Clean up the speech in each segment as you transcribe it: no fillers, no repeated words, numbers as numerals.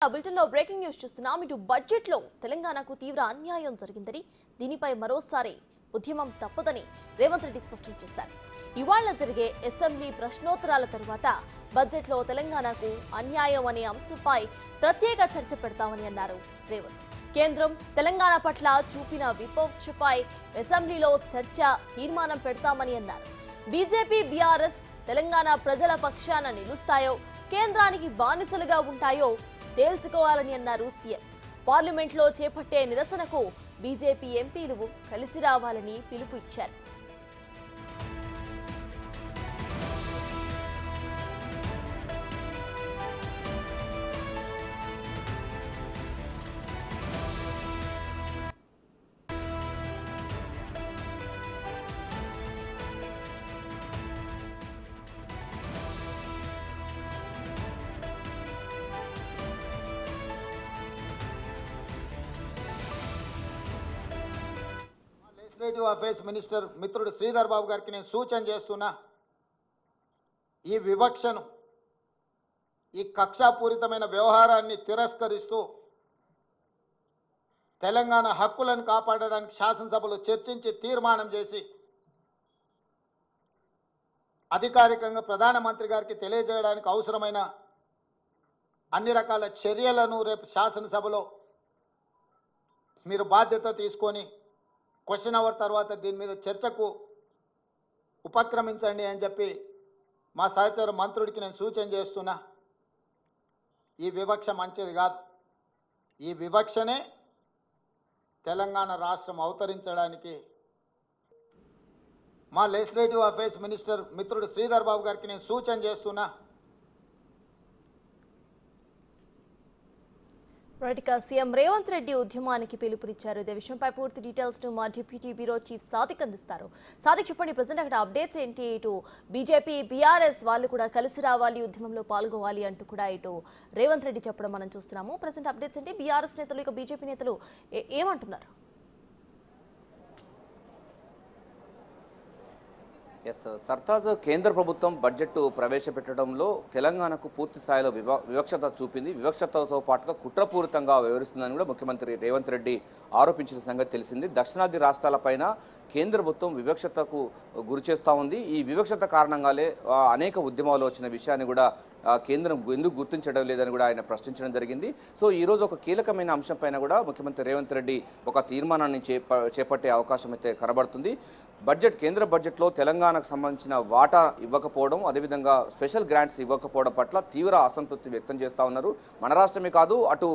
బులెటిన్లో breaking news చూస్తున్నాం. ఇటు బడ్జెట్లో తెలంగాణకు తీవ్ర అన్యాయం జరిగిందని, దీనిపై మరోసారి ఉద్యమం తప్పదని రేవంత్ రెడ్డి స్పష్టం చేశారు. ఇవాళ జరిగే అసెంబ్లీ ప్రశ్నోత్తరాల తరువాత బడ్జెట్లో తెలంగాణకు అన్యాయం అనే అంశంపై ప్రత్యేక చర్చ పెడతామని అన్నారు రేవంత్. కేంద్రం తెలంగాణ పట్ల చూపిన విపక్షపై అసెంబ్లీలో చర్చ తీర్మానం పెడతామని అన్నారు. బీజేపీ బీఆర్ఎస్ తెలంగాణ ప్రజల పక్షాన నిలుస్తాయో, కేంద్రానికి బానిసలుగా ఉంటాయో తేల్చుకోవాలని అన్నారు సీఎం. పార్లమెంట్లో చేపట్టే నిరసనకు బీజేపీ ఎంపీలు కలిసి రావాలని పిలుపు ఇచ్చారు. లెజిస్లేటివ్ అఫైర్స్ మినిస్టర్ మిత్రుడు శ్రీధర్ బాబు గారికి నేను సూచన చేస్తున్నా, ఈ వివక్షను, ఈ కక్షాపూరితమైన వ్యవహారాన్ని తిరస్కరిస్తూ తెలంగాణ హక్కులను కాపాడడానికి శాసనసభలో చర్చించి తీర్మానం చేసి అధికారికంగా ప్రధానమంత్రి గారికి తెలియజేయడానికి అవసరమైన అన్ని రకాల చర్యలను రేపు శాసనసభలో మీరు బాధ్యత తీసుకొని క్వశ్చన్ అవర్ తర్వాత దీని మీద చర్చకు ఉపక్రమించండి అని చెప్పి మా సహచర మంత్రుడికి నేను సూచన చేస్తున్నా. ఈ వివక్ష మంచిది కాదు. ఈ వివక్షనే తెలంగాణ రాష్ట్రం అవతరించడానికి మా లెజిస్లేటివ్ అఫైర్స్ మినిస్టర్ మిత్రుడు శ్రీధర్ బాబు గారికి నేను సూచన చేస్తున్నా. రైట్గా సీఎం రేవంత్ రెడ్డి ఉద్యమానికి పిలుపునిచ్చారు. ఇదే విషయంపై పూర్తి డీటెయిల్స్ ను మా డిప్యూటీ బ్యూరో చీఫ్ సాదిక్ అందిస్తారు. సాదిక్, చెప్పండి, ప్రజెంట్ అక్కడ అప్డేట్స్ ఏంటి? ఇటు బీజేపీ బీఆర్ఎస్ వాళ్ళు కూడా కలిసి రావాలి, ఉద్యమంలో పాల్గొవాలి అంటూ కూడా ఇటు రేవంత్ రెడ్డి చెప్పడం మనం చూస్తున్నాము. ప్రజెంట్ అప్డేట్స్ ఏంటి? బీఆర్ఎస్ నేతలు ఇక బీజేపీ నేతలు ఏమంటున్నారు? సర్తాజ్, కేంద్ర ప్రభుత్వం బడ్జెట్ ప్రవేశపెట్టడంలో తెలంగాణకు పూర్తి స్థాయిలో వివక్షత చూపింది. వివక్షతతో పాటుగా కుట్రపూరితంగా వ్యవహరిస్తుందని కూడా ముఖ్యమంత్రి రేవంత్ రెడ్డి ఆరోపించిన సంగతి తెలిసింది. దక్షిణాది రాష్ట్రాలపైన కేంద్ర ప్రభుత్వం వివక్షతకు గురి చేస్తూ ఉంది. ఈ వివక్షత కారణంగానే అనేక ఉద్యమాలు వచ్చిన విషయాన్ని కూడా కేంద్రం ఎందుకు గుర్తించడం లేదని కూడా ఆయన ప్రశ్నించడం జరిగింది. సో ఈరోజు ఒక కీలకమైన అంశం పైన కూడా ముఖ్యమంత్రి రేవంత్ రెడ్డి ఒక తీర్మానాన్ని చేపట్టే అవకాశం అయితే కనబడుతుంది. కేంద్ర బడ్జెట్లో తెలంగాణకు సంబంధించిన వాటా ఇవ్వకపోవడం, అదేవిధంగా స్పెషల్ గ్రాంట్స్ ఇవ్వకపోవడం పట్ల తీవ్ర అసంతృప్తి వ్యక్తం చేస్తూ ఉన్నారు. మన రాష్ట్రమే కాదు, అటు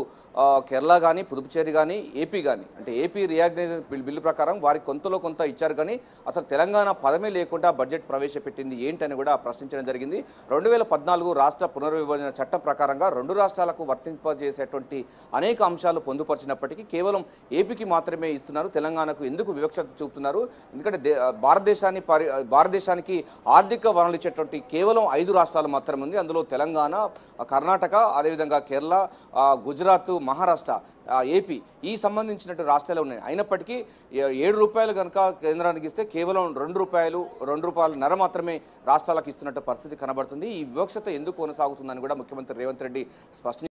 కేరళ కానీ, పుదుచ్చేరి కానీ, ఏపీ కానీ, అంటే ఏపీ రీఆర్గనైజేషన్ బిల్లు ప్రకారం వారికి కొంతలో కొంత ఇచ్చారు, కానీ అసలు తెలంగాణ పదమే లేకుండా బడ్జెట్ ప్రవేశపెట్టింది ఏంటని కూడా ప్రశ్నించడం జరిగింది. 2014 రాష్ట్ర పునర్విభజన చట్టం ప్రకారంగా 2 రాష్ట్రాలకు వర్తింపజేసేటువంటి అనేక అంశాలు పొందుపరిచినప్పటికీ కేవలం ఏపీకి మాత్రమే ఇస్తున్నారు. తెలంగాణకు ఎందుకు వివక్షత చూపుతున్నారు? ఎందుకంటే భారతదేశానికి ఆర్థిక వనరులు ఇచ్చేటువంటి కేవలం 5 రాష్ట్రాలు మాత్రమే ఉంది. అందులో తెలంగాణ, కర్ణాటక, అదేవిధంగా కేరళ, గుజరాత్, మహారాష్ట్ర, ఏపీ ఈ సంబంధించినటువంటి రాష్ట్రాలు ఉన్నాయి. అయినప్పటికీ 7 రూపాయలు కనుక కేంద్రానికి ఇస్తే కేవలం 2 రూపాయలు మాత్రమే రాష్ట్రాలకు ఇస్తున్నట్టు పరిస్థితి కనబడుతుంది. ఈ వివక్షత ఎందుకు కొనసాగుతుందని కూడా ముఖ్యమంత్రి రేవంత్ రెడ్డి స్పష్టం